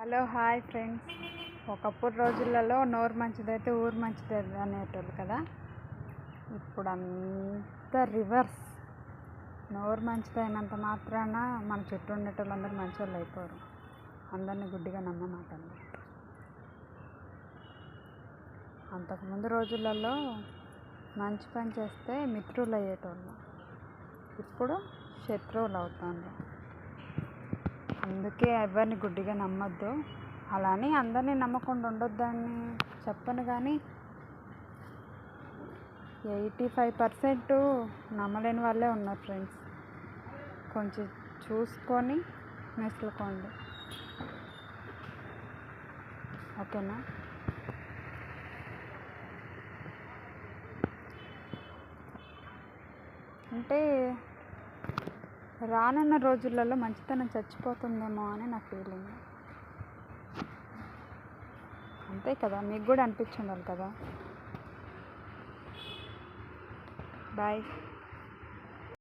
Hello hi friends. ఒకప్పుడు రోజులలో నోరు మంచిదైతే ఊరు మంచిది అనేటోళ్ళు కదా. ఇప్పుడు అంతా రివర్స్. నోరు మంచిదైనంత మాత్రాన మన చుట్టూ ఉండేటోళ్ళందరూ మంచోళ్ళు అయిపోరు. అందరినీ గుడ్డిగా నమ్మమాటండి. అంతకుముందు రోజులలో మంచి పని చేస్తే మిత్రులు అయ్యేటోళ్ళు, ఇప్పుడు శత్రువులు అవుతారు. అందుకే ఎవరిని గుడ్డిగా నమ్మొద్దు. అలానే అందరినీ నమ్మకుండా ఉండొద్దని చెప్పను, కానీ 85% నమ్మలేని వాళ్ళే ఉన్నారు ఫ్రెండ్స్. కొంచెం చూసుకొని మెసులుకోండి, ఓకేనా? అంటే రానున్న రోజులలో మంచితనం చచ్చిపోతుందేమో అని నా ఫీలింగ్. అంతే కదా, మీకు కూడా అనిపించుండాలి కదా. బాయ్.